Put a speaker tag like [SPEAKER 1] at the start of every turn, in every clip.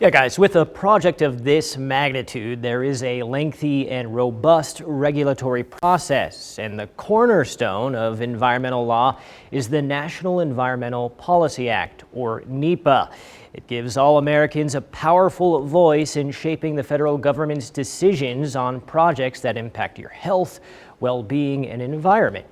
[SPEAKER 1] Yeah, guys, with a project of this magnitude, there is a lengthy and robust regulatory process, and the cornerstone of environmental law is the National Environmental Policy Act, or NEPA. It gives all Americans a powerful voice in shaping the federal government's decisions on projects that impact your health, well-being, and environment.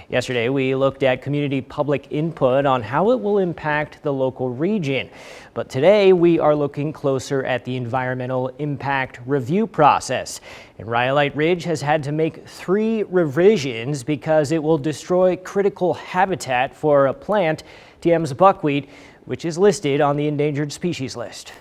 [SPEAKER 1] Yesterday, we looked at community public input on how it will impact the local region. But today, we are looking closer at the environmental impact review process. And Rhyolite Ridge has had to make 3 revisions because it will destroy critical habitat for a plant, TM's buckwheat, which is listed on the endangered species list.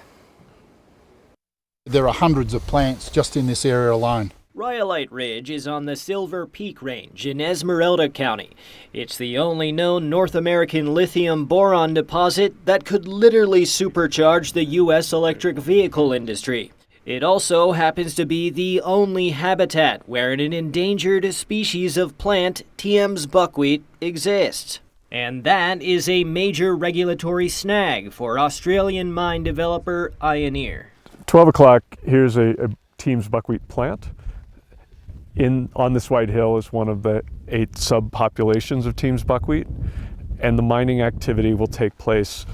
[SPEAKER 2] There are hundreds of plants just in this area alone.
[SPEAKER 1] Rhyolite Ridge is on the Silver Peak Range in Esmeralda County. It's the only known North American lithium boron deposit that could literally supercharge the U.S. electric vehicle industry. It also happens to be the only habitat where an endangered species of plant, TM's buckwheat, exists. And that is a major regulatory snag for Australian mine developer Ioneer.
[SPEAKER 3] 12 o'clock, here's a TM's buckwheat plant. On this White Hill is one of the 8 subpopulations of TM's buckwheat, and the mining activity will take place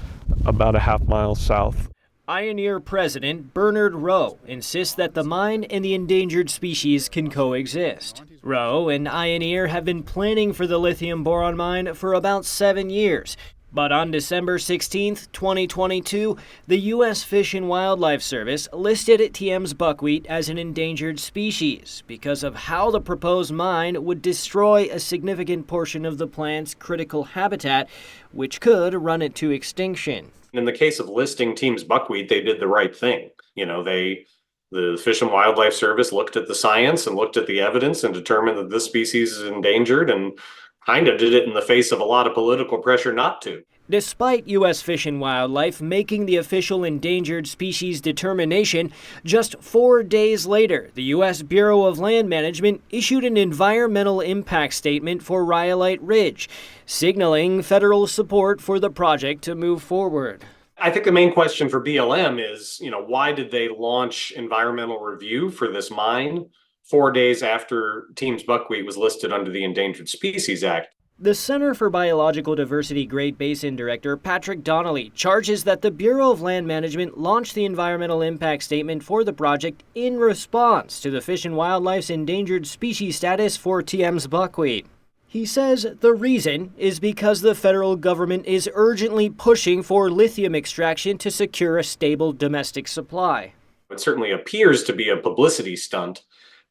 [SPEAKER 3] about a half-mile south.
[SPEAKER 1] Ioneer President Bernard Rowe insists that the mine and the endangered species can coexist. Rowe and Ioneer have been planning for the lithium boron mine for about 7 years. But on December 16, 2022, the U.S. Fish and Wildlife Service listed TM's buckwheat as an endangered species because of how the proposed mine would destroy a significant portion of the plant's critical habitat, which could run it to extinction.
[SPEAKER 4] In the case of listing TM's buckwheat, they did the right thing. The Fish and Wildlife Service looked at the science and looked at the evidence and determined that this species is endangered, and kind of did it in the face of a lot of political pressure not to.
[SPEAKER 1] Despite U.S. Fish and Wildlife making the official endangered species determination, just 4 days later, the U.S. Bureau of Land Management issued an environmental impact statement for Rhyolite Ridge, signaling federal support for the project to move forward.
[SPEAKER 4] I think the main question for BLM is, why did they launch environmental review for this mine 4 days after TM's buckwheat was listed under the Endangered Species Act?
[SPEAKER 1] The Center for Biological Diversity Great Basin Director Patrick Donnelly charges that the Bureau of Land Management launched the environmental impact statement for the project in response to the Fish and Wildlife's endangered species status for TM's buckwheat. He says the reason is because the federal government is urgently pushing for lithium extraction to secure a stable domestic supply.
[SPEAKER 4] It certainly appears to be a publicity stunt.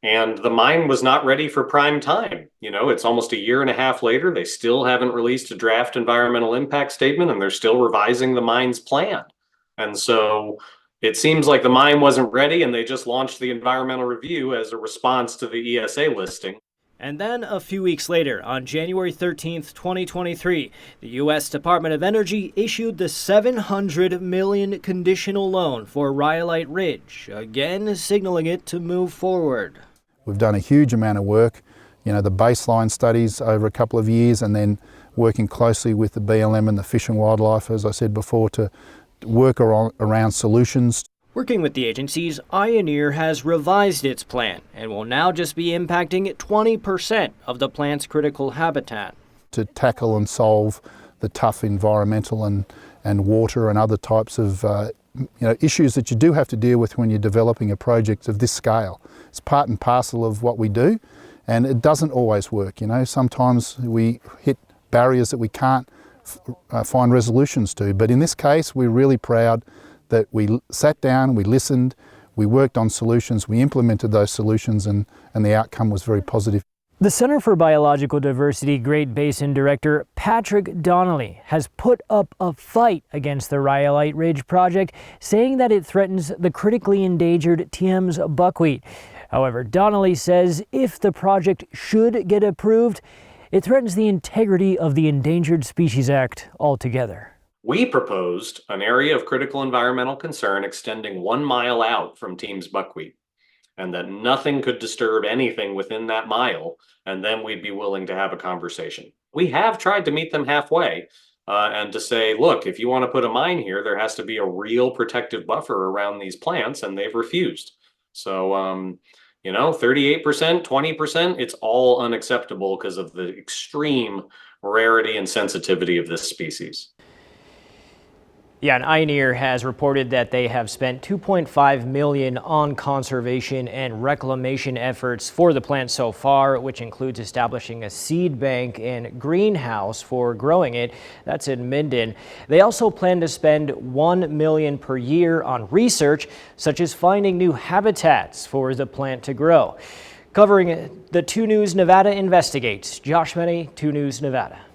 [SPEAKER 4] And the mine was not ready for prime time. It's almost 1.5 years later. They still haven't released a draft environmental impact statement, and they're still revising the mine's plan. And so it seems like the mine wasn't ready, and they just launched the environmental review as a response to the ESA listing.
[SPEAKER 1] And then a few weeks later, on January 13th, 2023, the U.S. Department of Energy issued the $700 million conditional loan for Rhyolite Ridge, again signaling it to move forward.
[SPEAKER 2] We've done a huge amount of work, the baseline studies over a couple of years, and then working closely with the BLM and the Fish and Wildlife, as I said before, to work around solutions.
[SPEAKER 1] Working with the agencies, Ioneer has revised its plan and will now just be impacting 20% of the plant's critical habitat.
[SPEAKER 2] To tackle and solve the tough environmental and water and other types of issues that you do have to deal with when you're developing a project of this scale. It's part and parcel of what we do, and it doesn't always work. Sometimes we hit barriers that we can't find resolutions to. But in this case, we're really proud that we sat down, we listened, we worked on solutions, we implemented those solutions, and the outcome was very positive.
[SPEAKER 1] The Center for Biological Diversity Great Basin Director Patrick Donnelly has put up a fight against the Rhyolite Ridge project, saying that it threatens the critically endangered TM's buckwheat. However, Donnelly says if the project should get approved, it threatens the integrity of the Endangered Species Act altogether.
[SPEAKER 4] We proposed an area of critical environmental concern extending 1 mile out from TM's buckwheat, and that nothing could disturb anything within that mile, and then we'd be willing to have a conversation. We have tried to meet them halfway, and to say, look, if you want to put a mine here, there has to be a real protective buffer around these plants, and they've refused. So, 38%, 20%, it's all unacceptable because of the extreme rarity and sensitivity of this species.
[SPEAKER 1] Yeah, and Ioneer has reported that they have spent $2.5 million on conservation and reclamation efforts for the plant so far, which includes establishing a seed bank and greenhouse for growing it. That's in Minden. They also plan to spend $1 million per year on research, such as finding new habitats for the plant to grow. Covering the 2 News Nevada investigates, Josh Menney, 2 News Nevada.